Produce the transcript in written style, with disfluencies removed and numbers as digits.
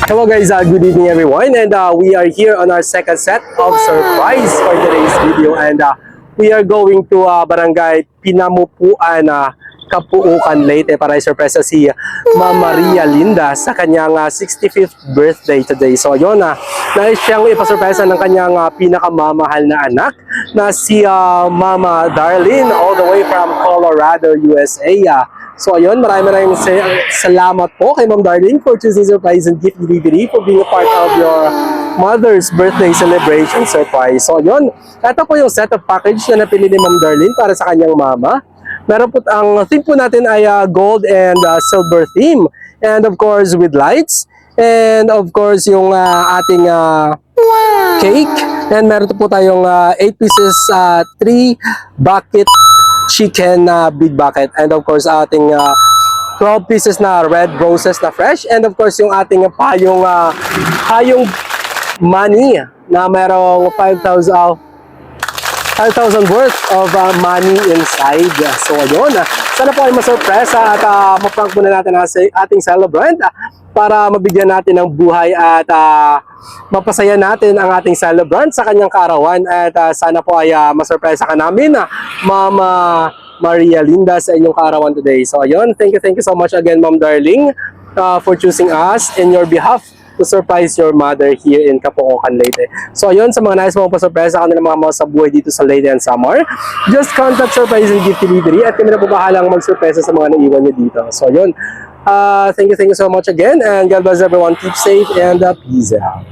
Hello guys, good evening everyone, and we are here on our second set of surprise for today's video, and we are going to Barangay Pinamupuan, Kapuukan, Leyte para i-surprise si Ma'am Maria Linda sa kanyang 65th birthday today. So yun, nais siyang ipasurpresa ng kanyang pinakamamahal na anak na si Mama Darlene all the way from Colorado, USA. So ayun, maraming salamat po kay Ma'am Darlene for choosing surprise and gift delivery, for being a part of your mother's birthday celebration surprise. So ayun, ito po yung set of package na napili ni Ma'am Darlene para sa kanyang mama. Meron po, ang theme po natin ay gold and silver theme, and of course with lights, and of course yung ating cake, and meron po tayong 8 pieces 3 bucket chicken big bucket, and of course ating 12 pieces na red roses na fresh, and of course yung ating payong money na merong 5,000 worth of money inside. So ayun, sana po ay masurpresa at maprank muna natin ang ating celebrant para mabigyan natin ng buhay at mapasaya natin ang ating celebrant sa kanyang kaarawan, at sana po ay masurpresa ka namin, Mama Maria Linda, sa inyong kaarawan today. So ayun, thank you so much again, Ma'am Darling, for choosing us in your behalf to surprise your mother here in Kapuukan, Leyte. So ayun, sa mga nais mong pasurpresa kanilang mga sa buhay dito sa Leyte and Samar, just contact Surprise and Gift Delivery at kami na po bahalang magsurpresa sa mga naiwan nyo dito. So ayun, thank you so much again, and God bless everyone. Keep safe and peace out.